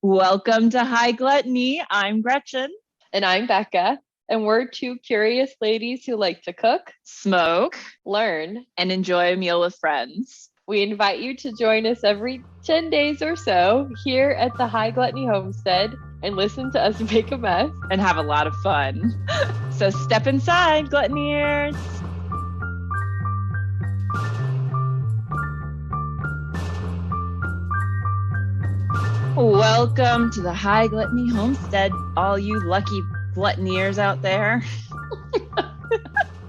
Welcome to High Gluttony. I'm Gretchen. And I'm Becca. And we're two curious ladies who like to cook, Smoke, learn, and enjoy a meal with friends. We invite you to join us every 10 days or so here at the High Gluttony Homestead and listen to us make a mess and have a lot of fun. So step inside, gluttoniers. Welcome to the High Gluttony Homestead, all you lucky gluttoniers out there.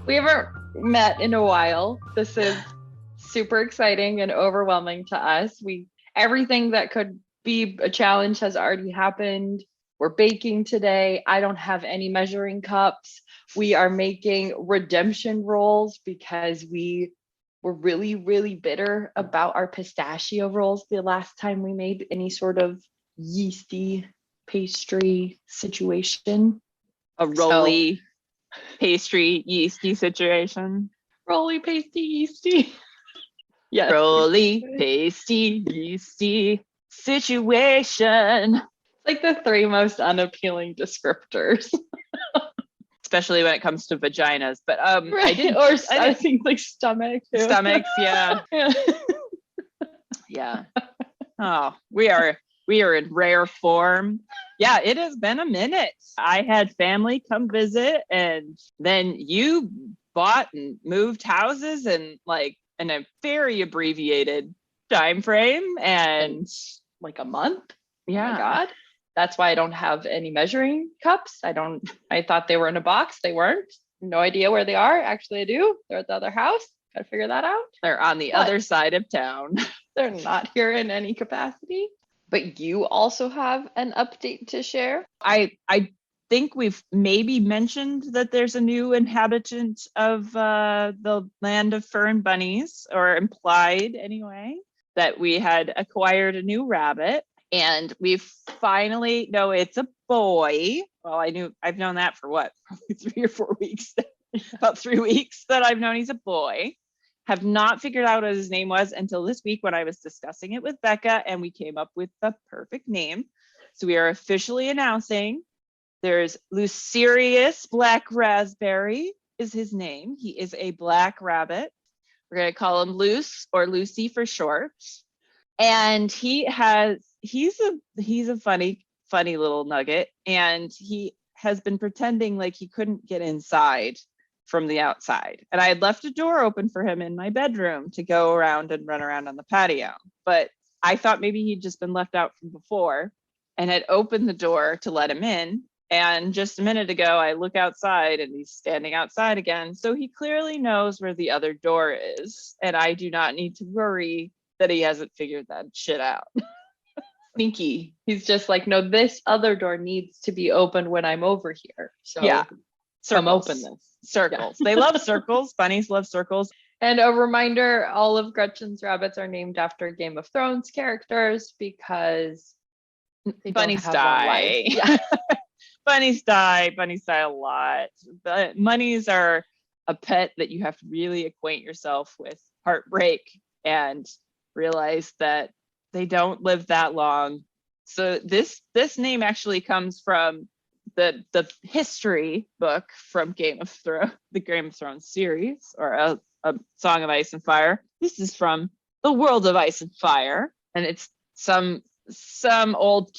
We haven't met in a while. This is super exciting and overwhelming to us. Everything that could be a challenge has already happened. We're baking today. I don't have any measuring cups. We are making redemption rolls because we were really, really bitter about our pistachio rolls the last time we made any sort of yeasty pastry situation. A rolly pastry yeasty situation. Rolly pasty yeasty. Yes. Rolly pasty yeasty situation. Like the three most unappealing descriptors. Especially when it comes to vaginas, but right. I think like stomach too. Stomachs, yeah. Yeah. Oh, we are in rare form. Yeah, it has been a minute. I had family come visit, and then you bought and moved houses and like in a very abbreviated time frame, and like a month. Yeah. Oh my God. That's why I don't have any measuring cups. I thought they were in a box. They weren't. No idea where they are. Actually, I do. They're at the other house. Got to figure that out. They're on the other side of town. They're not here in any capacity. But you also have an update to share. I think we've maybe mentioned that there's a new inhabitant of the land of fur and bunnies, or implied anyway, that we had acquired a new rabbit. And we've finally, no, it's a boy. Well, I've known that for what, probably 3 or 4 weeks, about 3 weeks that I've known he's a boy. Have not figured out what his name was until this week when I was discussing it with Becca, and we came up with the perfect name. So we are officially announcing there's Lucerius Black Raspberry is his name. He is a black rabbit. We're going to call him Luce, or Lucy for short. And he's a funny little nugget, and he has been pretending like he couldn't get inside from the outside. And I had left a door open for him in my bedroom to go around and run around on the patio. But I thought maybe he'd just been left out from before and had opened the door to let him in. And just a minute ago, I look outside and he's standing outside again. So he clearly knows where the other door is. And I do not need to worry that he hasn't figured that shit out. Sneaky. He's just like, no, this other door needs to be open when I'm over here. So yeah, come open this. Circles. Yeah. They love circles. Bunnies love circles. And a reminder, all of Gretchen's rabbits are named after Game of Thrones characters because bunnies die. Yeah. Bunnies die a lot. But bunnies are a pet that you have to really acquaint yourself with heartbreak and realize that they don't live that long. So this name actually comes from the history book from the Game of Thrones series, or a Song of Ice and Fire. This is from the World of Ice and Fire, and it's some old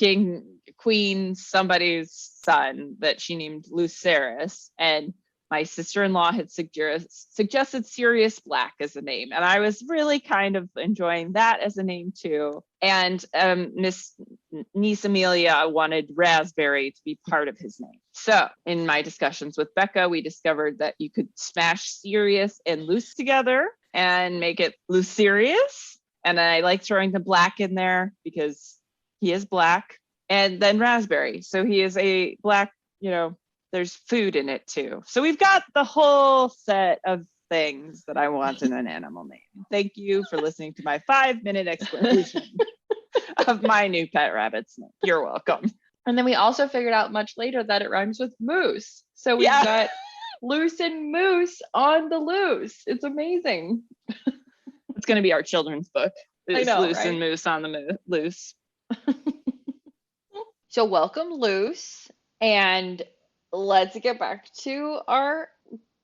queen, somebody's son that she named Lucerys, and my sister-in-law had suggested Sirius Black as a name, and I was really kind of enjoying that as a name too. And Miss Niece Amelia wanted Raspberry to be part of his name. So in my discussions with Becca, we discovered that you could smash Sirius and Luce together and make it Lucerius. And I like throwing the black in there because he is black. And then Raspberry. So he is a black, there's food in it too. So we've got the whole set of things that I want in an animal name. Thank you for listening to my 5-minute explanation of my new pet rabbit's name. You're welcome. And then we also figured out much later that it rhymes with moose. So we've got loose and moose on the loose. It's amazing. It's going to be our children's book. I know, Loose right? and moose on the loose. So welcome, Luce, and let's get back to our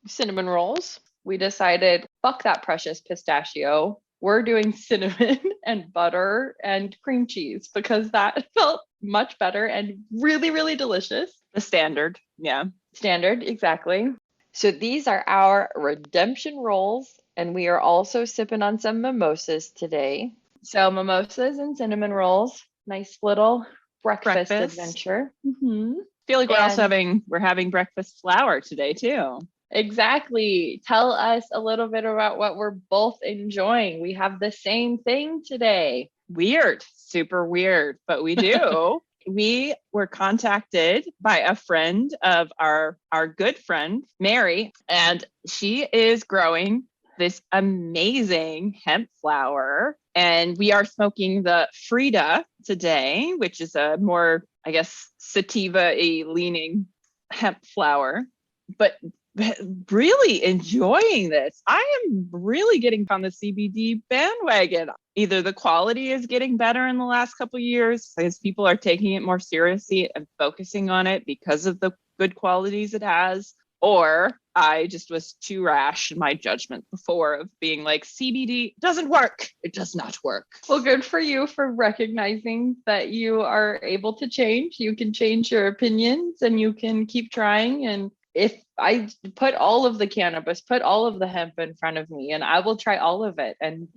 cinnamon rolls. We decided, fuck that precious pistachio. We're doing cinnamon and butter and cream cheese because that felt much better and really, really delicious. The standard. Yeah. Standard, exactly. So these are our redemption rolls, and we are also sipping on some mimosas today. So mimosas and cinnamon rolls, nice little breakfast adventure. Feel like we're having breakfast flour today too. Exactly. Tell us a little bit about what we're both enjoying. We have the same thing today. Weird, super weird, but we do. We were contacted by a friend of our good friend, Mary, and she is growing this amazing hemp flower. And we are smoking the Frida today, which is a more, I guess, sativa-y leaning hemp flower. But really enjoying this. I am really getting on the CBD bandwagon. Either the quality is getting better in the last couple of years because people are taking it more seriously and focusing on it because of the good qualities it has, or I just was too rash in my judgment before of being like, CBD doesn't work. It does not work. Well, good for you for recognizing that you are able to change. You can change your opinions and you can keep trying. And if I put all of the cannabis, put all of the hemp in front of me, and I will try all of it and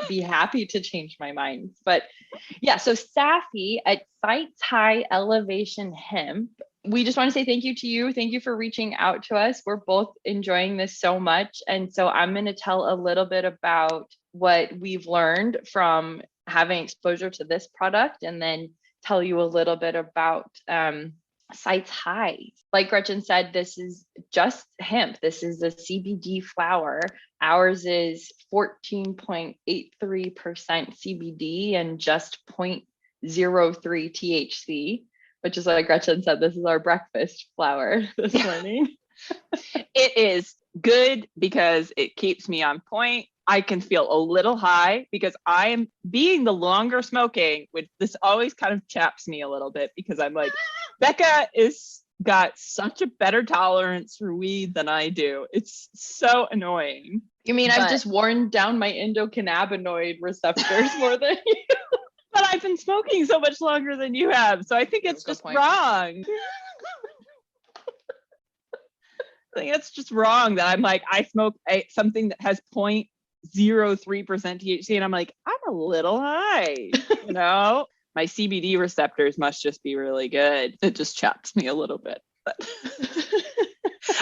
be happy to change my mind. But yeah, so Safi at Sites High Elevation Hemp, we just want to say thank you to you. Thank you for reaching out to us. We're both enjoying this so much. And so I'm going to tell a little bit about what we've learned from having exposure to this product, and then tell you a little bit about Sites High. Like Gretchen said, this is just hemp. This is a CBD flower. Ours is 14.83% CBD and just 0.03 THC, which is like Gretchen said, this is our breakfast flower this morning. It is good because it keeps me on point. I can feel a little high because I am being the longer smoking, which this always kind of chaps me a little bit because I'm like, Becca is got such a better tolerance for weed than I do. It's so annoying. You mean I've just worn down my endocannabinoid receptors more than you? But I've been smoking so much longer than you have, so I think it's just wrong. I think it's just wrong that I'm like, I smoke something that has 0.03% THC, and I'm like, I'm a little high, you know? My CBD receptors must just be really good. It just chaps me a little bit. But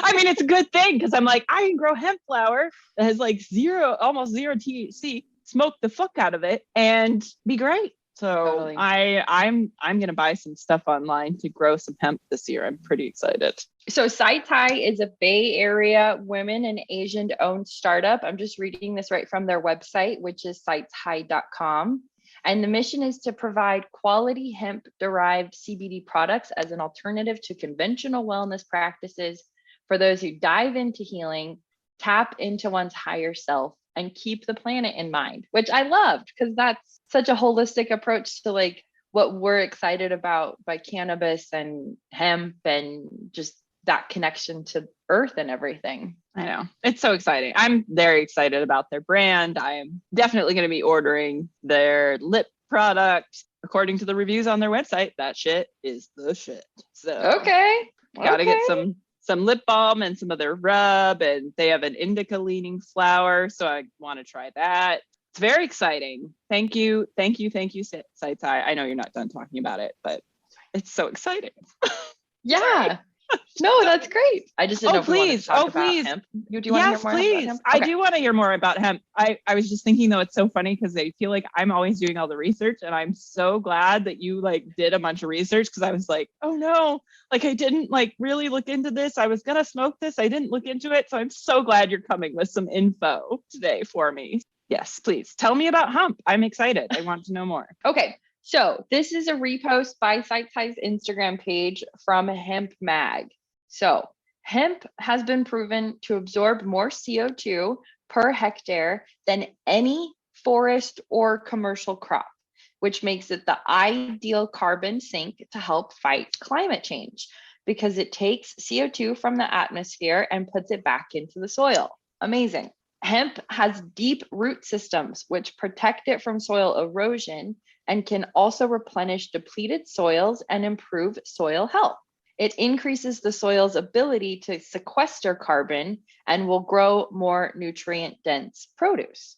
I mean, it's a good thing because I'm like, I can grow hemp flower that has like almost zero THC, smoke the fuck out of it, and be great. So totally. I'm gonna buy some stuff online to grow some hemp this year. I'm pretty excited. So Sites High is a Bay Area women and Asian owned startup. I'm just reading this right from their website, which is siteshigh.com. And the mission is to provide quality hemp derived CBD products as an alternative to conventional wellness practices for those who dive into healing, tap into one's higher self, and keep the planet in mind, which I loved because that's such a holistic approach to like what we're excited about by cannabis and hemp and just that connection to earth and everything. I know. It's so exciting. I'm very excited about their brand. I am definitely going to be ordering their lip product. According to the reviews on their website, that shit is the shit. So gotta get some lip balm and some of their rub, and they have an indica leaning flower, so I want to try that. It's very exciting. Thank you, Sites High. I know you're not done talking about it, but it's so exciting. Yeah. No, that's great. I just didn't know if please. You want to talk about hemp? Do you want to hear more about hemp? I do want to hear more about hemp. I was just thinking though, it's so funny because I feel like I'm always doing all the research, and I'm so glad that you like did a bunch of research because I was like, oh no, like I didn't like really look into this. I was gonna smoke this. I didn't look into it. So I'm so glad you're coming with some info today for me. Yes, please tell me about hemp. I'm excited. I want to know more. Okay. So this is a repost by Sites High's Instagram page from Hemp Mag. So hemp has been proven to absorb more CO2 per hectare than any forest or commercial crop. which makes it the ideal carbon sink to help fight climate change because it takes CO2 from the atmosphere and puts it back into the soil. Amazing. Hemp has deep root systems, which protect it from soil erosion and can also replenish depleted soils and improve soil health. It increases the soil's ability to sequester carbon and will grow more nutrient-dense produce.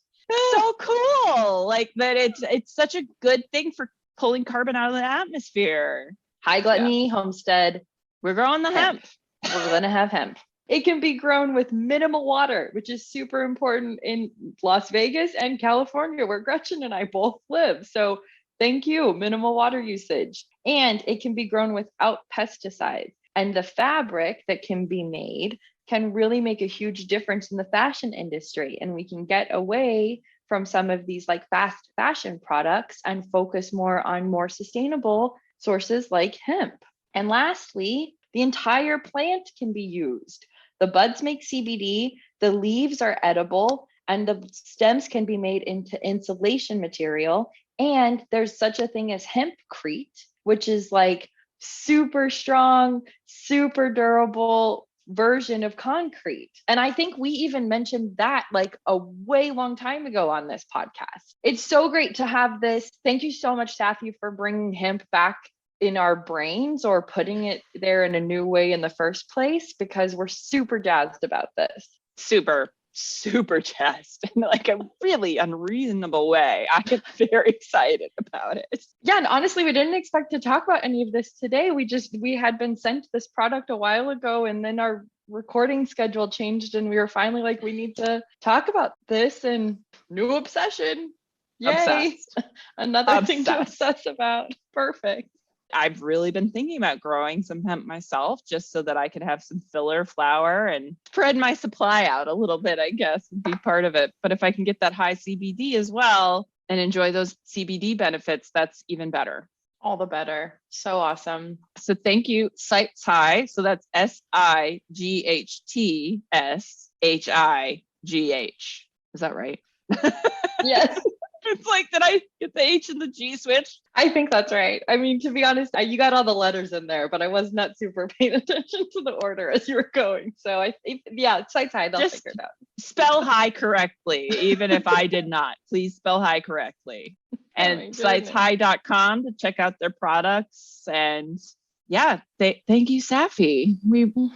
So cool. Like that it's such a good thing for pulling carbon out of the atmosphere. High Gluttony, Homestead. We're growing the hemp. We're going to have hemp. It can be grown with minimal water, which is super important in Las Vegas and California, where Gretchen and I both live. So thank you, minimal water usage. And it can be grown without pesticides. And the fabric that can be made can really make a huge difference in the fashion industry. And we can get away from some of these like fast fashion products and focus more on more sustainable sources like hemp. And lastly, the entire plant can be used. The buds make CBD, the leaves are edible, and the stems can be made into insulation material. And there's such a thing as hempcrete, which is like super strong, super durable version of concrete. And I think we even mentioned that like a way long time ago on this podcast. It's so great to have this. Thank you so much, Safi, for bringing hemp back in our brains or putting it there in a new way in the first place, because we're super jazzed about this. Super jazzed in like a really unreasonable way. I get very excited about it. Yeah, and honestly, we didn't expect to talk about any of this today. We had been sent this product a while ago, and then our recording schedule changed, and we were finally like, we need to talk about this, and new obsession. Yay! Obsessed. Another thing to obsess about. Perfect. I've really been thinking about growing some hemp myself, just so that I could have some filler flour and spread my supply out a little bit, I guess, and be part of it. But if I can get that high CBD as well and enjoy those CBD benefits, that's even better. All the better. So awesome. So thank you, Sights High. So that's SIGHTSHIGH. Is that right? Yes. It's like, did I get the H and the G switched? I think that's right. I mean, to be honest, you got all the letters in there, but I was not super paying attention to the order as you were going. So I think, yeah, Sights High, they'll figure it out. Spell high correctly, even if I did not. Please spell high correctly. And sightshigh.com to check out their products. And yeah, thank you, Safi.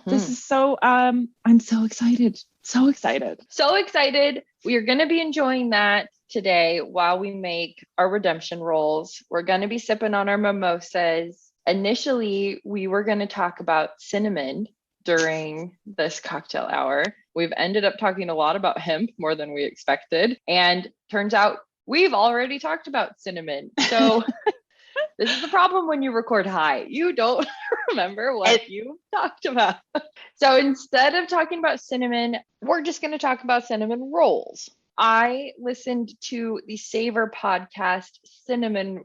This is so, I'm so excited. So excited. We are going to be enjoying that today while we make our redemption rolls. We're going to be sipping on our mimosas. Initially, we were going to talk about cinnamon during this cocktail hour. We've ended up talking a lot about hemp, more than we expected. And turns out we've already talked about cinnamon. So this is the problem when you record high. You don't remember what you talked about. So instead of talking about cinnamon, we're just going to talk about cinnamon rolls. I listened to the Savor podcast, Cinnamon.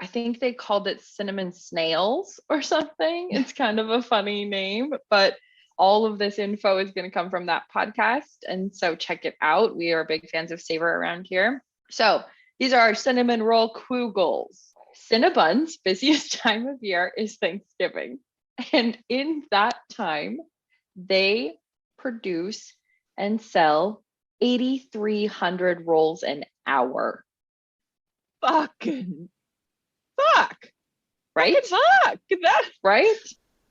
I think they called it Cinnamon Snails or something. It's kind of a funny name, but all of this info is going to come from that podcast. And so check it out. We are big fans of Savor around here. So these are our cinnamon roll quoogles. Cinnabon's busiest time of year is Thanksgiving. And in that time, they produce and sell 8,300 rolls an hour. Fuck. Right? Fuck. That. Right?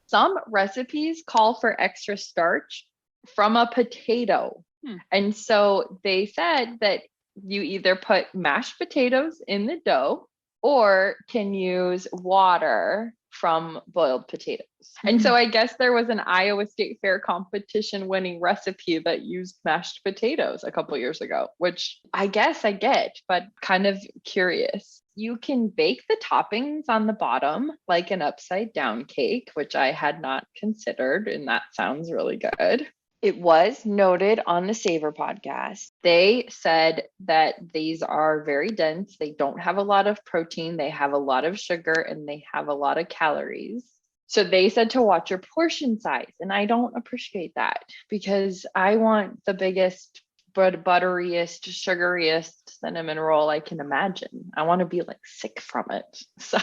Some recipes call for extra starch from a potato. And so they said that you either put mashed potatoes in the dough or can use water from boiled potatoes. And so I guess there was an Iowa State Fair competition winning recipe that used mashed potatoes a couple years ago, which I guess I get, but kind of curious. You can bake the toppings on the bottom like an upside down cake, which I had not considered, and that sounds really good. It was noted on the Savor podcast. They said that these are very dense. They don't have a lot of protein. They have a lot of sugar and they have a lot of calories. So they said to watch your portion size. And I don't appreciate that because I want the biggest butteriest, sugariest cinnamon roll I can imagine. I want to be like sick from it. So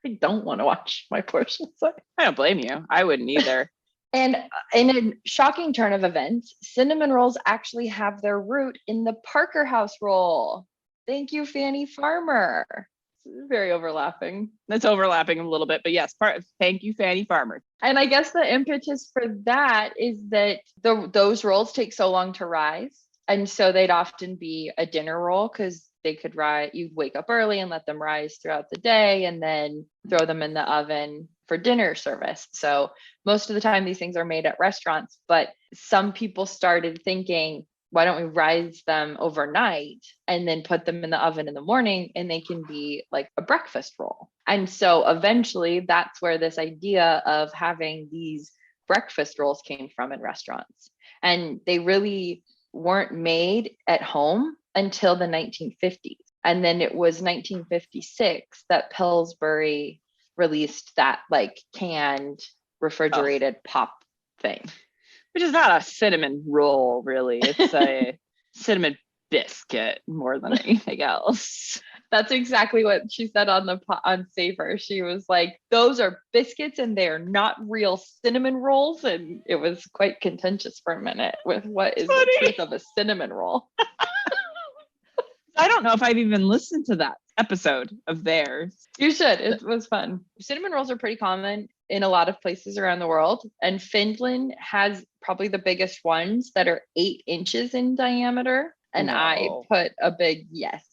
I don't want to watch my portion size. I don't blame you. I wouldn't either. And in a shocking turn of events, cinnamon rolls actually have their root in the Parker House roll. Thank you, Fanny Farmer. It's very overlapping. That's overlapping a little bit, but yes, thank you, Fanny Farmer. And I guess the impetus for that is that those rolls take so long to rise. And so they'd often be a dinner roll because they could rise, you'd wake up early and let them rise throughout the day and then throw them in the oven for dinner service. So most of the time these things are made at restaurants, but some people started thinking, why don't we rise them overnight and then put them in the oven in the morning and they can be like a breakfast roll. And so eventually that's where this idea of having these breakfast rolls came from in restaurants. And they really weren't made at home until the 1950s. And then it was 1956 that Pillsbury released that like canned refrigerated pop thing. Which is not a cinnamon roll, really. It's a cinnamon biscuit more than anything else. That's exactly what she said on Savor. She was like, those are biscuits and they are not real cinnamon rolls. And it was quite contentious for a minute with what is the truth of a cinnamon roll. I don't know if I've even listened to that episode of theirs. You should. It was fun. Cinnamon rolls are pretty common in a lot of places around the world. And Finland has probably the biggest ones that are 8 inches in diameter. And No. I put a big yes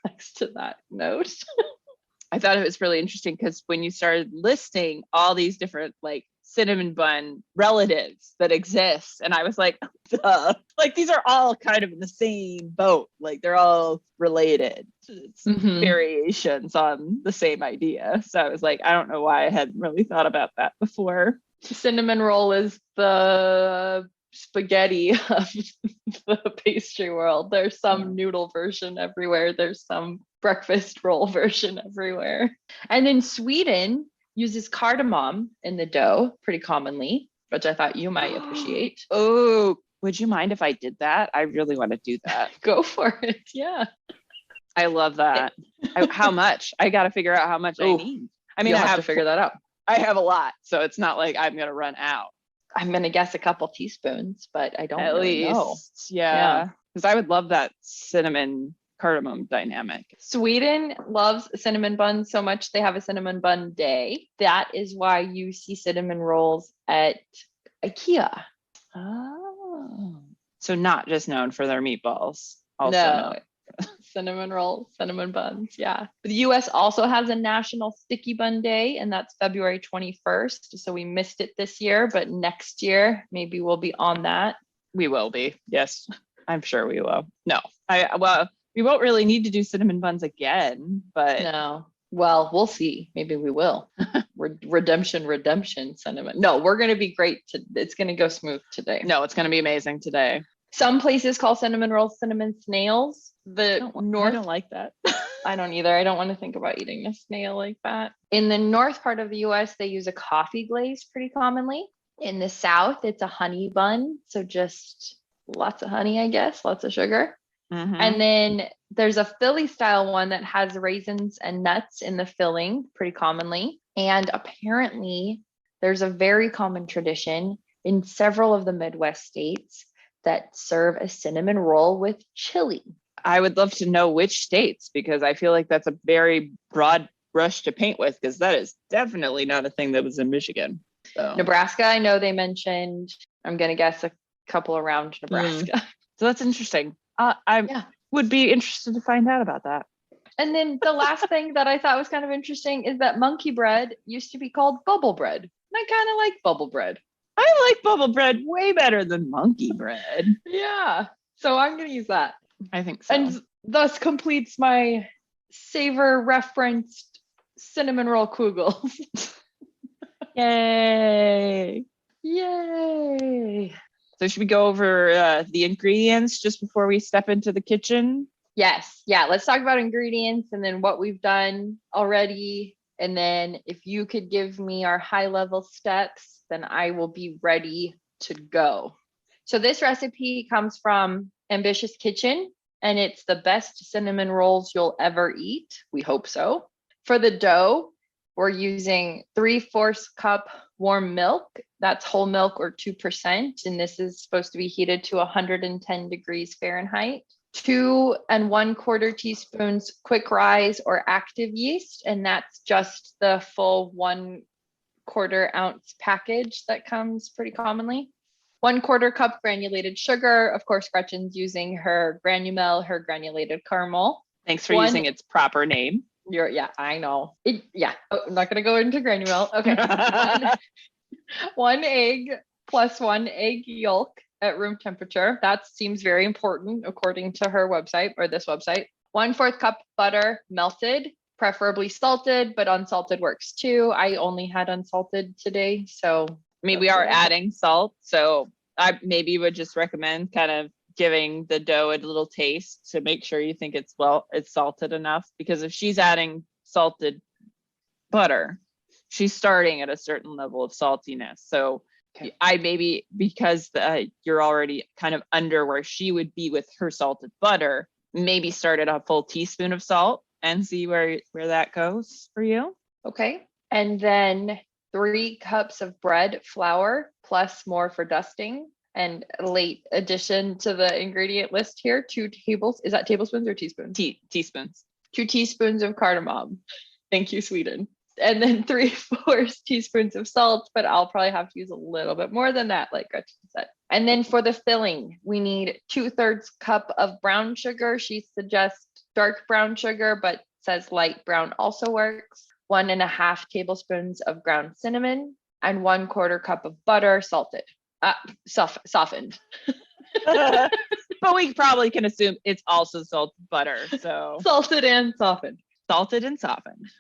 next to that note. I thought it was really interesting because when you started listing all these different like cinnamon bun relatives that exist, and I was like, duh. Like these are all kind of in the same boat. Like they're all related. It's variations on the same idea. So I was like, I don't know why I hadn't really thought about that before. Cinnamon roll is the spaghetti of the pastry world. There's some noodle version everywhere. There's some breakfast roll version everywhere. And then Sweden uses cardamom in the dough pretty commonly, which I thought you might appreciate. Oh, would you mind if I did that? I really want to do that. Go for it. Yeah. I love that. How much? I got to figure out how much I need. I mean, You'll I have to figure that out. I have a lot, so it's not like I'm going to run out. I'm going to guess a couple teaspoons, but I don't At really least, know. Yeah. Because I would love that cinnamon cardamom dynamic. Sweden loves cinnamon buns so much they have a cinnamon bun day. That is why you see cinnamon rolls at IKEA. Oh. So not just known for their meatballs. Also No. Cinnamon rolls, cinnamon buns. Yeah. But the US also has a national sticky bun day, and that's February 21st. So we missed it this year, but next year maybe we'll be on that. We will be. Yes. I'm sure we will. No. We won't really need to do cinnamon buns again, but no. Well, we'll see. Maybe we will. Redemption cinnamon. No, we're going to be great. It's going to go smooth today. No, it's going to be amazing today. Some places call cinnamon rolls cinnamon snails. I don't like that. I don't either. I don't want to think about eating a snail like that. In the north part of the US, they use a coffee glaze pretty commonly. In the south, it's a honey bun. So just lots of honey, I guess, lots of sugar. Mm-hmm. And then there's a Philly style one that has raisins and nuts in the filling pretty commonly. And apparently there's a very common tradition in several of the Midwest states that serve a cinnamon roll with chili. I would love to know which states, because I feel like that's a very broad brush to paint with, because that is definitely not a thing that was in Michigan. So. Nebraska, I know they mentioned, I'm going to guess a couple around Nebraska. So that's interesting. I would be interested to find out about that. And then the last thing that I thought was kind of interesting is that monkey bread used to be called bubble bread. And I kind of like bubble bread. I like bubble bread way better than monkey bread. Yeah. So I'm going to use that. I think so. And thus completes my Savor referenced cinnamon roll quoogles. Yay. Yay. So should we go over the ingredients just before we step into the kitchen? Yes. Yeah. Let's talk about ingredients and then what we've done already. And then if you could give me our high level steps, then I will be ready to go. So this recipe comes from Ambitious Kitchen, and it's the best cinnamon rolls you'll ever eat. We hope so. For the dough, we're using 3/4 cup warm milk. That's whole milk or 2%. And this is supposed to be heated to 110 degrees Fahrenheit. 2 1/4 teaspoons quick rise or active yeast. And that's just the full 1/4 ounce package that comes pretty commonly. 1/4 cup granulated sugar. Of course, Gretchen's using her Granumel, her granulated caramel. Thanks for using its proper name. Yeah, I know. I'm not gonna go into Granumel. Okay. one egg plus 1 egg yolk at room temperature. That seems very important according to her website or this website. 1/4 cup butter melted, preferably salted, but unsalted works too. I only had unsalted today, so I mean, we are adding salt, so I maybe would just recommend kind of giving the dough a little taste to make sure you think it's salted enough, because if she's adding salted butter, she's starting at a certain level of saltiness. So okay. I maybe, because you're already kind of under where she would be with her salted butter, maybe start at a full teaspoon of salt and see where that goes for you. Okay. And then 3 cups of bread flour plus more for dusting. And a late addition to the ingredient list here, 2 tablespoons. Is that tablespoons or teaspoons? Teaspoons. 2 teaspoons of cardamom. Thank you, Sweden. And then 3/4 teaspoons of salt, but I'll probably have to use a little bit more than that, like Gretchen said. And then for the filling, we need 2/3 cup of brown sugar. She suggests dark brown sugar, but says light brown also works. 1.5 tablespoons of ground cinnamon and 1/4 cup of butter, salted. Softened. But we probably can assume it's also salted butter. So salted and softened. Salted and softened.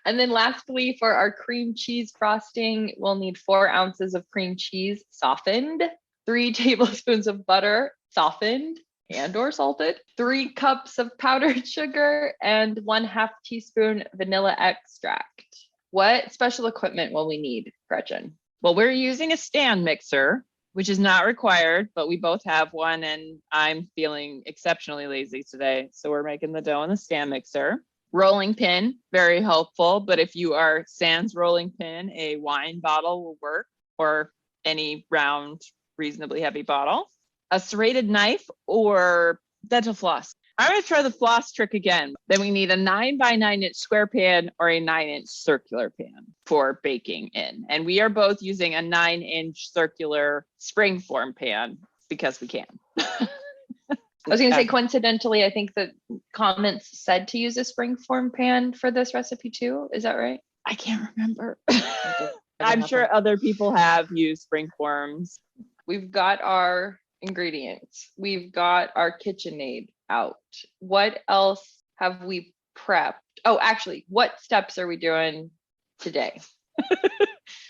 And then lastly, for our cream cheese frosting, we'll need 4 ounces of cream cheese softened, 3 tablespoons of butter softened and or salted, 3 cups of powdered sugar, and 1/2 teaspoon vanilla extract. What special equipment will we need, Gretchen? Well, we're using a stand mixer, which is not required, but we both have one, and I'm feeling exceptionally lazy today. So we're making the dough in the stand mixer. Rolling pin, very helpful, but if you are sans rolling pin, a wine bottle will work, or any round, reasonably heavy bottle. A serrated knife or dental floss. I'm going to try the floss trick again. Then we need a 9 by 9 inch square pan or a 9 inch circular pan for baking in. And we are both using a 9 inch circular springform pan because we can. I was going to say, coincidentally, I think the comments said to use a springform pan for this recipe too. Is that right? I can't remember. I'm sure other people have used springforms. We've got our ingredients. We've got our KitchenAid out. What else have we prepped? Oh, actually, what steps are we doing today?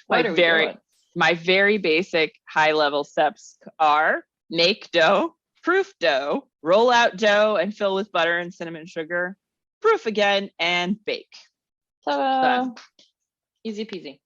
My very basic high level steps are make dough, proof dough, roll out dough and fill with butter and cinnamon sugar, proof again, and bake. So easy peasy.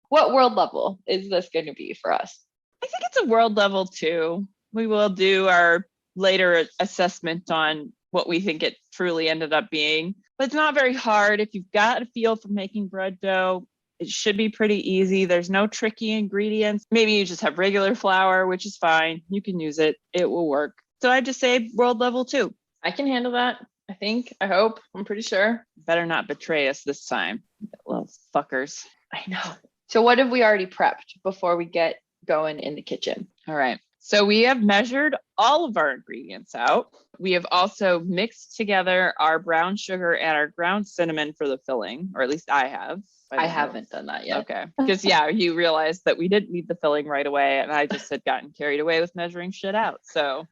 What world level is this going to be for us? I think it's a world level too. We will do our later assessment on what we think it truly ended up being, but it's not very hard. If you've got a feel for making bread dough, it should be pretty easy. There's no tricky ingredients. Maybe you just have regular flour, which is fine. You can use it. It will work. So I just say world level 2. I can handle that. I think, I hope, I'm pretty sure. Better not betray us this time. Little fuckers. I know. So what have we already prepped before we get going in the kitchen? All right. So we have measured all of our ingredients out. We have also mixed together our brown sugar and our ground cinnamon for the filling, or at least I have. I haven't done that yet. Okay. Because you realized that we didn't need the filling right away, and I just had gotten carried away with measuring shit out. So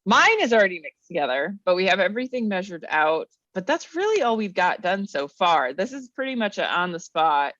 mine is already mixed together, but we have everything measured out. But that's really all we've got done so far. This is pretty much an on the spot.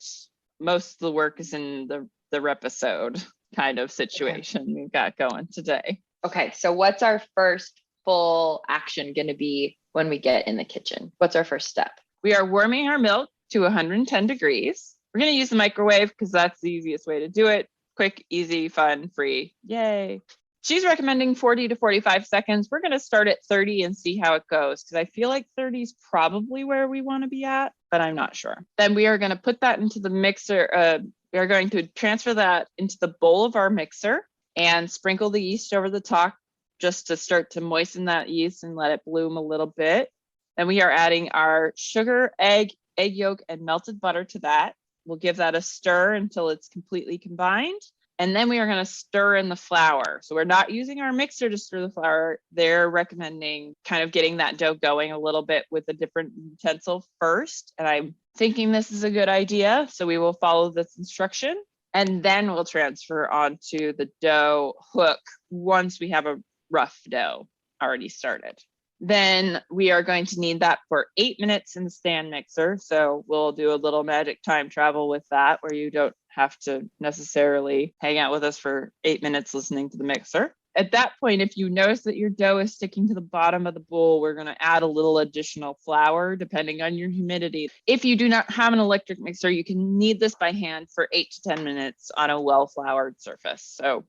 Most of the work is in the repisode kind of situation we've got going today. Okay, so what's our first full action going to be when we get in the kitchen? What's our first step? We are warming our milk to 110 degrees. We're going to use the microwave because that's the easiest way to do it. quick, easy, fun, free. Yay. She's recommending 40 to 45 seconds. We're going to start at 30 and see how it goes because I feel like 30 is probably where we want to be at, but I'm not sure. Then we are going to put that into the mixer. We are going to transfer that into the bowl of our mixer and sprinkle the yeast over the top just to start to moisten that yeast and let it bloom a little bit. Then we are adding our sugar, egg yolk, and melted butter to that. We'll give that a stir until it's completely combined. And then we are going to stir in the flour. So we're not using our mixer to stir the flour. They're recommending kind of getting that dough going a little bit with a different utensil first. And I'm thinking this is a good idea. So we will follow this instruction. And then we'll transfer onto the dough hook once we have a rough dough already started. Then we are going to need that for 8 minutes in the stand mixer. So we'll do a little magic time travel with that where you don't have to necessarily hang out with us for 8 minutes listening to the mixer. At that point, if you notice that your dough is sticking to the bottom of the bowl, we're going to add a little additional flour depending on your humidity. If you do not have an electric mixer, you can knead this by hand for 8 to 10 minutes on a well-floured surface. So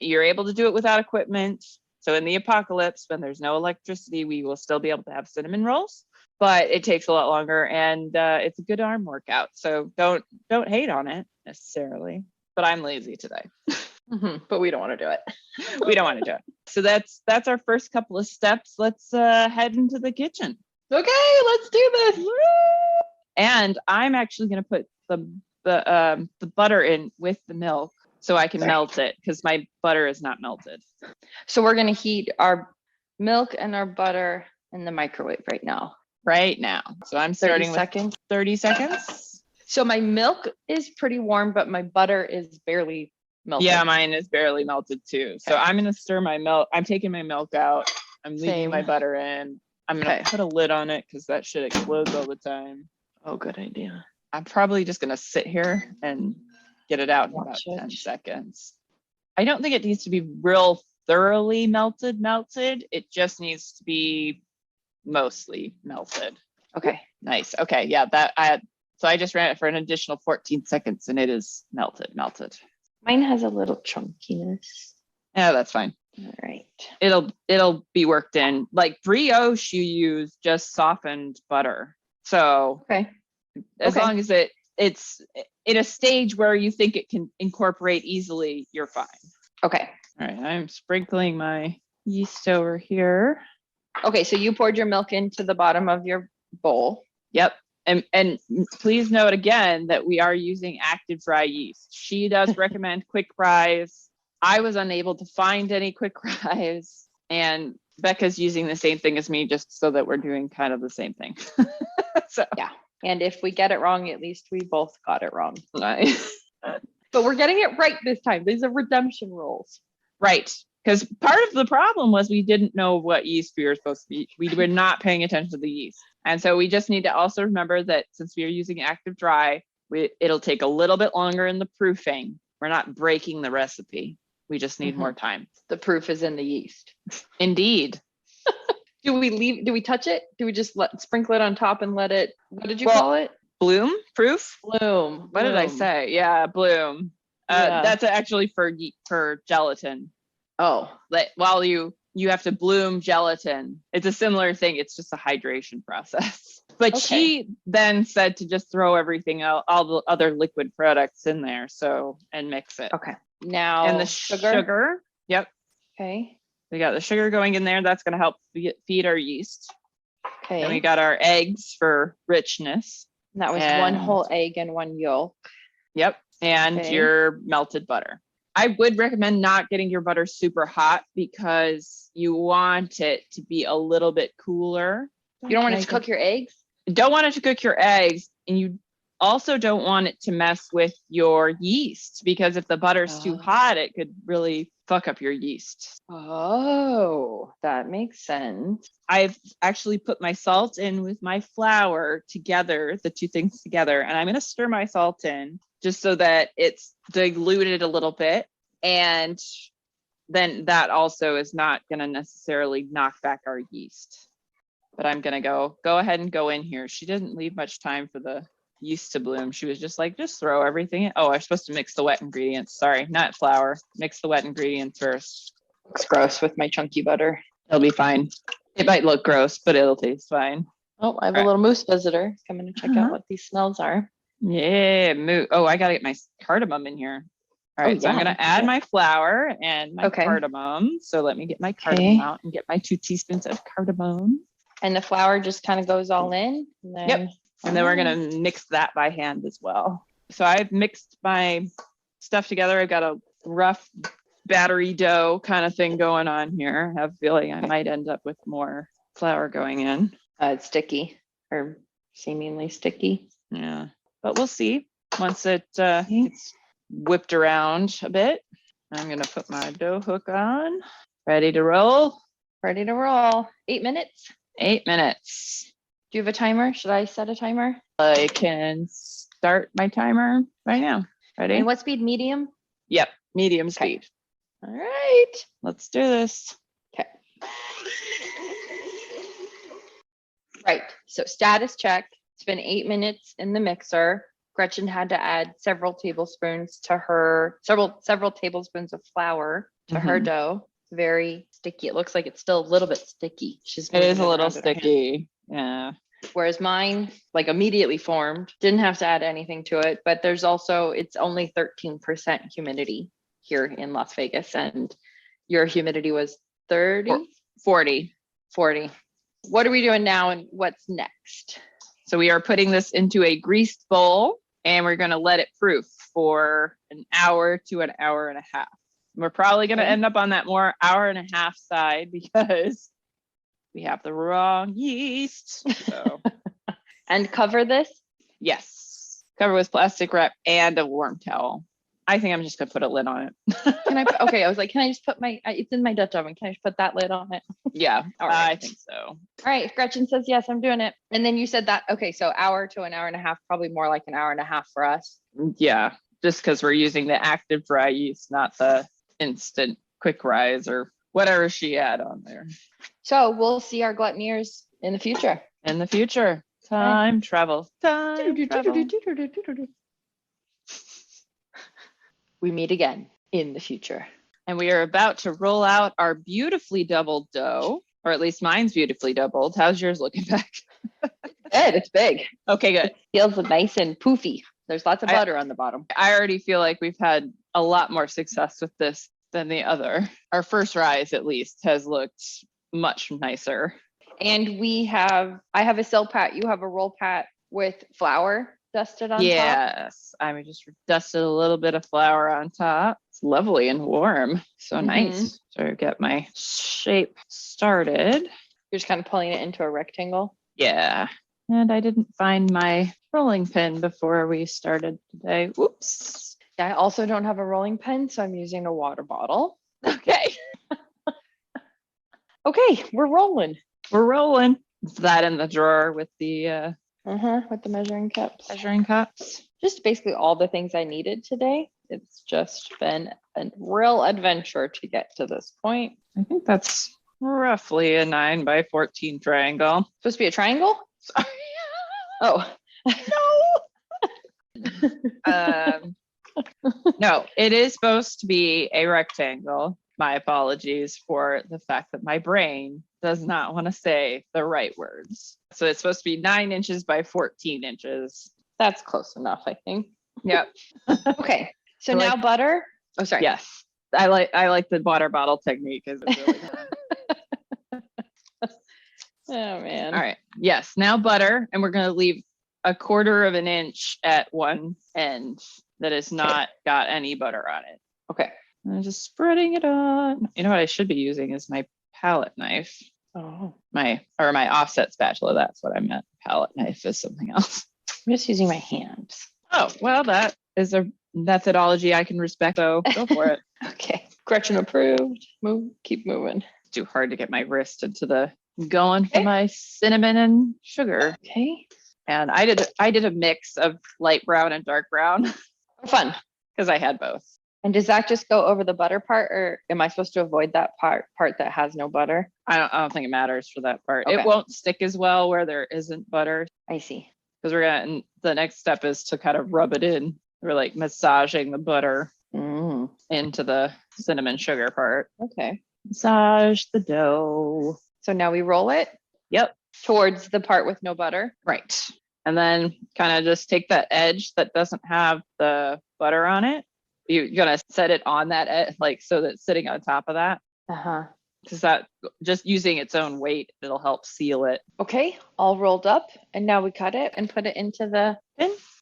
you're able to do it without equipment. So in the apocalypse, when there's no electricity, we will still be able to have cinnamon rolls, but it takes a lot longer and it's a good arm workout. So don't hate on it necessarily, but I'm lazy today. But we don't want to do it. We don't want to do it. So that's our first couple of steps. Let's head into the kitchen. Okay, let's do this. Woo! And I'm actually going to put the butter in with the milk so I can melt it because my butter is not melted. So we're going to heat our milk and our butter in the microwave right now. So I'm starting with 30 seconds. So my milk is pretty warm, but my butter is barely melted. Yeah, mine is barely melted too. Okay. So I'm going to stir my milk. I'm taking my milk out. I'm leaving my butter in. I'm going to put a lid on it because that shit explodes all the time. Oh, good idea. I'm probably just going to sit here and get it out in about 10 seconds. I don't think it needs to be real thoroughly melted. It just needs to be mostly melted. Okay, nice. Okay, yeah, so I just ran it for an additional 14 seconds and it is melted. Mine has a little chunkiness. Yeah, that's fine. All right. It'll be worked in. Like brioche, you use just softened butter. So as long as it's in a stage where you think it can incorporate easily, you're fine. Okay. All right, I'm sprinkling my yeast over here. Okay, so you poured your milk into the bottom of your bowl. Yep. And please note again that we are using active dry yeast. She does recommend quick rise. I was unable to find any quick rise, and Becca's using the same thing as me just so that we're doing kind of the same thing. So yeah. And if we get it wrong, at least we both got it wrong. Nice. But we're getting it right this time. These are redemption rolls. Right. Because part of the problem was we didn't know what yeast we were supposed to be. We were not paying attention to the yeast. And so we just need to also remember that since we are using active dry, it'll take a little bit longer in the proofing. We're not breaking the recipe. We just need more time. The proof is in the yeast. Indeed. Do we touch it? Do we just sprinkle it on top and let it, what did you call it? Bloom? Proof? Bloom. What did I say? Yeah, bloom. That's actually for gelatin. Oh, while you have to bloom gelatin. It's a similar thing. It's just a hydration process. But she then said to just throw everything out, all the other liquid products in there, and mix it. Okay. Now and the sugar. Yep. Okay. We got the sugar going in there. That's going to help feed our yeast. Okay. And we got our eggs for richness. And that was one whole egg and one yolk. Yep. And your melted butter. I would recommend not getting your butter super hot because you want it to be a little bit cooler. You don't want it to cook your eggs? Don't want it to cook your eggs. And you also don't want it to mess with your yeast because if the butter's too hot, it could really fuck up your yeast. Oh, that makes sense. I've actually put my salt in with my flour together, the two things together, and I'm going to stir my salt in just so that it's diluted a little bit. And then that also is not going to necessarily knock back our yeast. But I'm going to go ahead and go in here. She didn't leave much time for the yeast to bloom. She was just like, just throw everything in. Oh, I'm supposed to mix the wet ingredients. Sorry, not flour. Mix the wet ingredients first. Looks gross with my chunky butter. It'll be fine. It might look gross, but it'll taste fine. Oh, I have a little moose visitor coming to check out what these smells are. Yeah, oh, I gotta get my cardamom in here. All right, so I'm gonna add my flour and my cardamom. So let me get my cardamom out and get my 2 teaspoons of cardamom. And the flour just kind of goes all in. And then, And then we're gonna mix that by hand as well. So I've mixed my stuff together. I've got a rough battery dough kind of thing going on here. I have a feeling I might end up with more flour going in. It's sticky or seemingly sticky. Yeah, but we'll see once it gets whipped around a bit. I'm gonna put my dough hook on. Ready to roll? Ready to roll. 8 minutes. 8 minutes. Do you have a timer? Should I set a timer? I can start my timer right now. Ready? And what speed? Medium? Yep, medium speed. All right. Let's do this. Okay. Right. So status check. It's been 8 minutes in the mixer. Gretchen had to add several tablespoons of flour to her dough. It's very sticky. It looks like it's still a little bit sticky. It is a little sticky. Yeah. Whereas mine, like immediately formed, didn't have to add anything to it. But there's also, it's only 13% humidity here in Las Vegas. And your humidity was 30? 40. 40. What are we doing now and what's next? So we are putting this into a greased bowl and we're going to let it proof for an hour to an hour and a half. We're probably going to end up on that more hour and a half side because we have the wrong yeast. So. And cover this? Yes. Cover with plastic wrap and a warm towel. I think I'm just going to put a lid on it. Can I put, okay, I was like, can I just put it's in my Dutch oven. Can I just put that lid on it? Yeah, all right. I think so. All right, Gretchen says, yes, I'm doing it. And then you said that, okay, so hour to an hour and a half, probably more like an hour and a half for us. Yeah, just because we're using the active dry yeast, not the instant quick rise or whatever she had on there. So we'll see our gluttoniers in the future. In the future. Time travel. Time travel. We meet again in the future. And we are about to roll out our beautifully doubled dough, or at least mine's beautifully doubled. How's yours looking, Beck? Good, it's big. Okay, good. It feels nice and poofy. There's lots of butter on the bottom. I already feel like we've had a lot more success with this than the other. Our first rise, at least, has looked much nicer. And I have a sill pat. You have a roll pat with flour dusted on top. Yes, I just dusted a little bit of flour on top. It's lovely and warm. So nice. So get my shape started. You're just kind of pulling it into a rectangle. Yeah. And I didn't find my rolling pin before we started today. Whoops. I also don't have a rolling pin, so I'm using a water bottle. Okay. Okay, we're rolling. We're rolling. Is that in the drawer with the with the measuring cups. Measuring cups. Just basically all the things I needed today. It's just been a real adventure to get to this point. I think that's roughly a 9 by 14 triangle. Supposed to be a triangle? Sorry. Oh. No. No, it is supposed to be a rectangle. My apologies for the fact that my brain does not want to say the right words. So it's supposed to be 9 inches by 14 inches. That's close enough, I think. Yep. Okay. So now butter. Oh, sorry. Yes. I like the water bottle technique. It's really Oh man. All right. Yes. Now butter, and we're going to leave 1/4 of an inch at one end that has not got any butter on it. Okay. I'm just spreading it on. You know what I should be using is my palette knife. Oh. My offset spatula. That's what I meant. Palette knife is something else. I'm just using my hands. Oh, well, that is a methodology I can respect, so go for it. Okay. Gretchen approved. Keep moving. It's too hard to get my wrist into going for my cinnamon and sugar. Okay. And I did a mix of light brown and dark brown. Fun. Because I had both. And does that just go over the butter part, or am I supposed to avoid that part that has no butter? I don't think it matters for that part. Okay. It won't stick as well where there isn't butter. I see. because and the next step is to kind of rub it in. We're like massaging the butter into the cinnamon sugar part. Okay. Massage the dough. So now we roll it. Yep. Towards the part with no butter. Right. And then kind of just take that edge that doesn't have the butter on it. You're going to set it on that edge, like so that it's sitting on top of that. Because that just using its own weight, it'll help seal it. Okay, all rolled up. And now we cut it and put it into the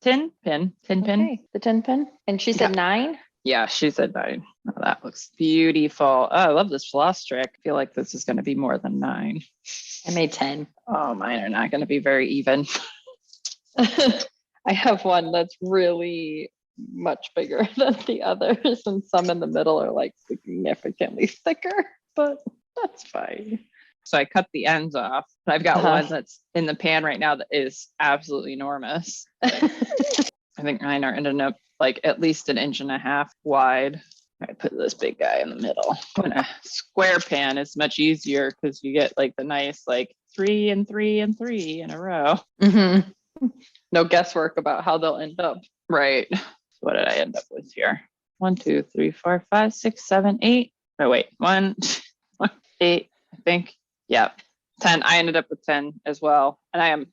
tin pin. The tin pin. And she said 9? Yeah, she said 9. Oh, that looks beautiful. Oh, I love this floss trick. I feel like this is going to be more than 9. I made 10. Oh, mine are not going to be very even. I have one that's really much bigger than the others, and some in the middle are like significantly thicker, but that's fine. So I cut the ends off. I've got one that's in the pan right now that is absolutely enormous. I think mine are ending up like at least 1.5 inches wide. I put this big guy in the middle. In a square pan is much easier because you get like the nice like 3 and 3 and 3 in a row. No guesswork about how they'll end up. Right. So what did I end up with here? 1, 2, 3, 4, 5, 6, 7, 8. Oh wait, 1, 8, I think. Yeah. 10. I ended up with 10 as well. And I am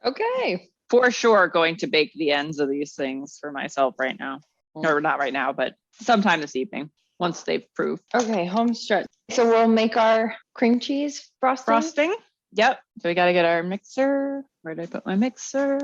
for sure going to bake the ends of these things for myself right now. Or not right now, but sometime this evening once they've proved. Okay, home stretch. So we'll make our cream cheese frosting. Yep. So we got to get our mixer. Where did I put my mixer?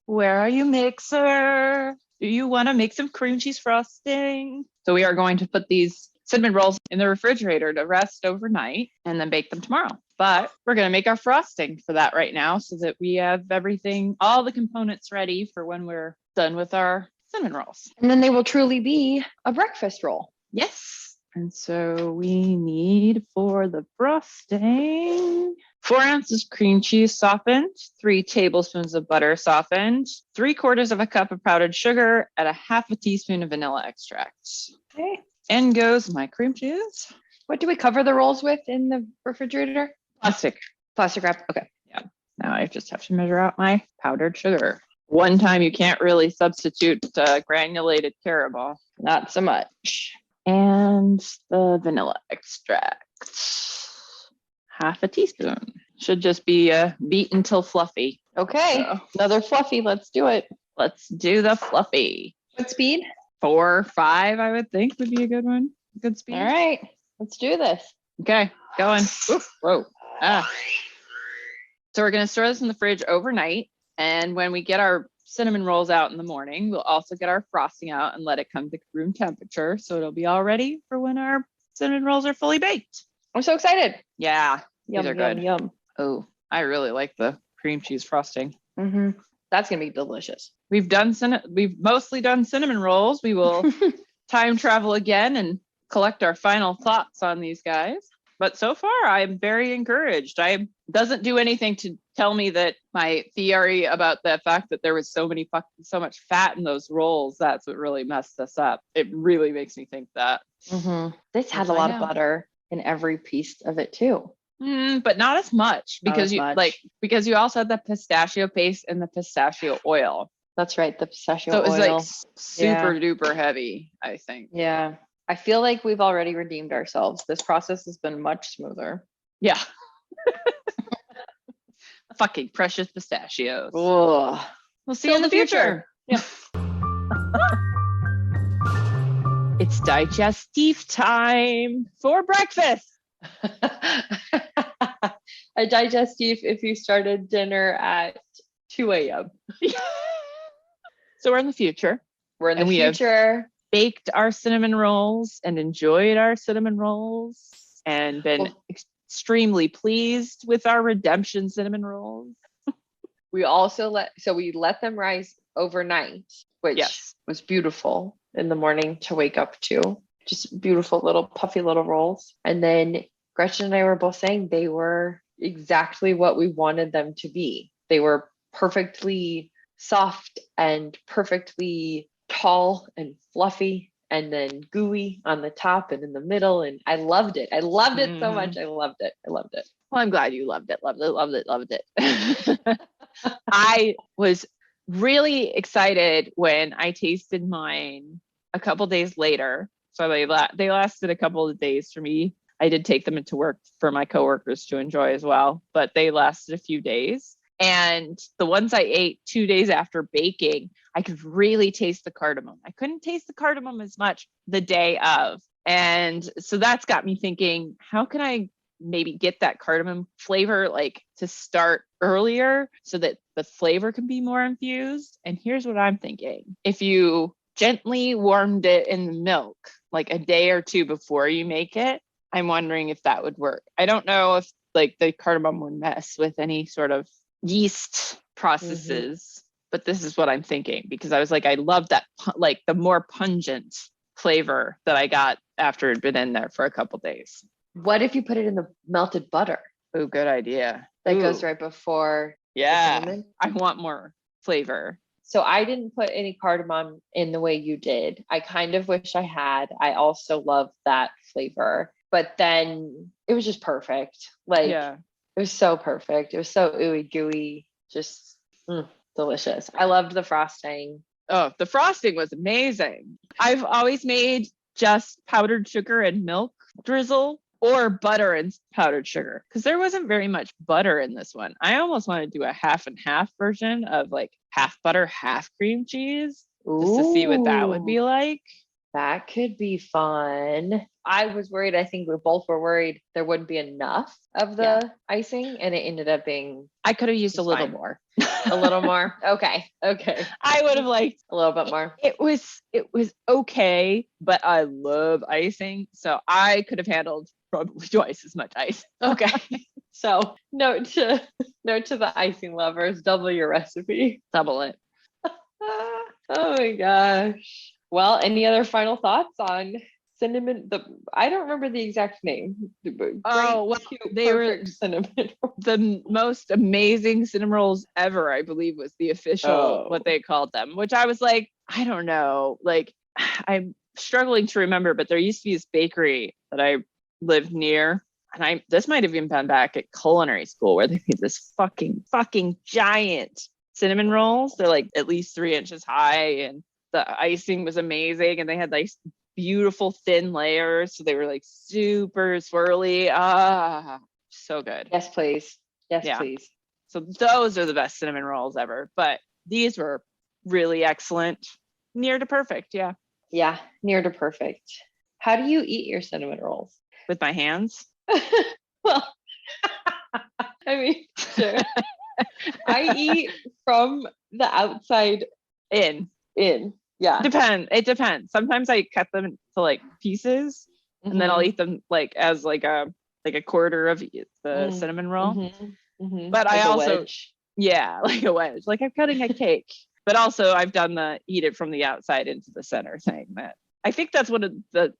Where are you, mixer? Do you want to make some cream cheese frosting? So we are going to put these cinnamon rolls in the refrigerator to rest overnight and then bake them tomorrow. But we're going to make our frosting for that right now so that we have everything, all the components ready for when we're done with our cinnamon rolls. And then they will truly be a breakfast roll. Yes. And so we need for the frosting 4 ounces cream cheese softened, 3 tablespoons of butter softened, 3/4 cup of powdered sugar, and 1/2 teaspoon of vanilla extract. Okay. In goes my cream cheese. What do we cover the rolls with in the refrigerator? Plastic wrap. Okay. Yeah. Now I just have to measure out my powdered sugar. One time you can't really substitute granulated caramel. Not so much. And the vanilla extract. 1/2 teaspoon. Should just be beat until fluffy. Okay. So, another fluffy. Let's do it. Let's do the fluffy. What speed? 4 or 5, I would think would be a good one. Good speed. All right. Let's do this. Okay. Going. Oof, whoa. So we're going to store this in the fridge overnight. And when we get our cinnamon rolls out in the morning, we'll also get our frosting out and let it come to room temperature. So it'll be all ready for when our cinnamon rolls are fully baked. I'm so excited. Yeah. Yum, these are yum, good. Yum. Oh, I really like the cream cheese frosting. That's going to be delicious. We've mostly done cinnamon rolls. We will time travel again and collect our final thoughts on these guys. But so far, I'm very encouraged. I doesn't do anything to tell me that my theory about the fact that there was so much fat in those rolls, that's what really messed us up. It really makes me think that. This has a lot of butter in every piece of it too. But not as much because because you also had the pistachio paste and the pistachio oil. That's right, the pistachio oil. So it was like super duper heavy, I think. Yeah. I feel like we've already redeemed ourselves. This process has been much smoother. Yeah. Fucking precious pistachios. Ugh. We'll see you in the future. Yeah. It's digestive time for breakfast. A digestive if you started dinner at 2 a.m. So we're in the future. We're in the future. Baked our cinnamon rolls and enjoyed our cinnamon rolls and been extremely pleased with our redemption cinnamon rolls. We also let them rise overnight, which was beautiful in the morning to wake up to. Just beautiful little puffy little rolls. And then Gretchen and I were both saying they were exactly what we wanted them to be. They were perfectly soft and perfectly tall and fluffy and then gooey on the top and in the middle. And I loved it. I loved it so much. I loved it. Well, I'm glad you loved it. I was really excited when I tasted mine a couple days later. So they lasted a couple of days for me. I did take them into work for my coworkers to enjoy as well, but they lasted a few days. And the ones I ate 2 days after baking, I could really taste the cardamom. I couldn't taste the cardamom as much the day of. And so that's got me thinking, how can I maybe get that cardamom flavor like to start earlier so that the flavor can be more infused? And here's what I'm thinking. If you gently warmed it in the milk like a day or two before you make it, I'm wondering if that would work. I don't know if like the cardamom would mess with any sort of yeast processes, but this is what I'm thinking, because I was like, I love that, like the more pungent flavor that I got after it had been in there for a couple days. What if you put it in the melted butter? Oh, good idea. That goes right before. Yeah, I want more flavor. So I didn't put any cardamom in the way you did. I kind of wish I had. I also love that flavor, but then it was just perfect. Like, it was so perfect. It was so ooey-gooey, just delicious. I loved the frosting. Oh, the frosting was amazing. I've always made just powdered sugar and milk drizzle, or butter and powdered sugar, because there wasn't very much butter in this one. I almost want to do a half and half version of like half butter, half cream cheese, just to see what that would be like. That could be fun. I was worried. I think we both were worried there wouldn't be enough of the icing, and it ended up being. I could have used a little more. A little more. Okay. I would have liked a little bit more. It was okay, but I love icing, so I could have handled probably twice as much ice. Okay. So note to the icing lovers, double your recipe. Double it. Oh my gosh. Well, any other final thoughts on cinnamon? I don't remember the exact name. They were cinnamon. The most amazing cinnamon rolls ever, I believe, was the official what they called them, which I was like, I don't know. Like, I'm struggling to remember, but there used to be this bakery that I lived near, and this might have even been back at culinary school, where they made this fucking giant cinnamon rolls. They're like at least 3 inches high, and the icing was amazing, and they had like beautiful thin layers, so they were like super swirly. So good. Yes, please. Please. So those are the best cinnamon rolls ever, but these were really excellent. Near to perfect. Yeah, near to perfect. How do you eat your cinnamon rolls? With my hands? Well, I mean, sure. I eat from the outside in. Yeah. It depends. Sometimes I cut them into like pieces, and then I'll eat them like as like a quarter of the cinnamon roll. But I also like a wedge. Like I'm cutting a cake. But also I've done the eat it from the outside into the center thing. That I think that's one of the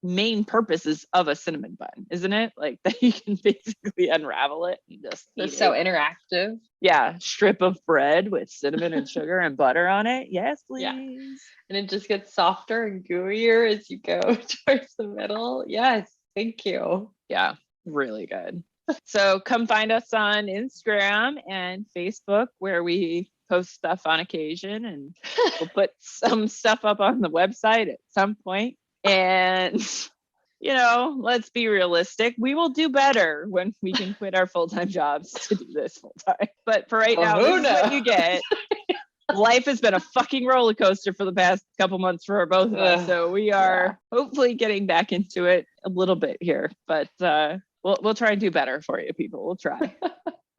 main purposes of a cinnamon bun, isn't it? Like that you can basically unravel it and just eat so interactive. Yeah, strip of bread with cinnamon and sugar and butter on it. Yes, please. Yeah. And it just gets softer and gooier as you go towards the middle. Yes, thank you. Yeah, really good. So come find us on Instagram and Facebook, where we post stuff on occasion, and we'll put some stuff up on the website at some point. And, let's be realistic. We will do better when we can quit our full-time jobs to do this full-time. But for right now, this is what you get. Life has been a fucking roller coaster for the past couple months for both of us. So we are hopefully getting back into it a little bit here. But we'll try and do better for you, people. We'll try.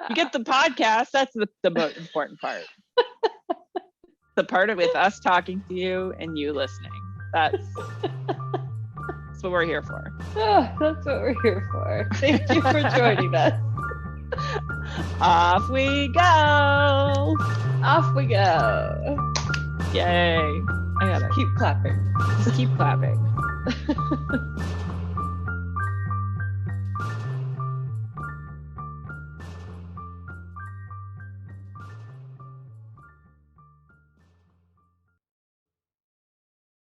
You get the podcast. That's the most important part. The part with us talking to you and you listening. That's what we're here for. Oh, that's what we're here for. Thank you for joining us. Off we go. Off we go. Yay. I gotta keep clapping. Just keep clapping.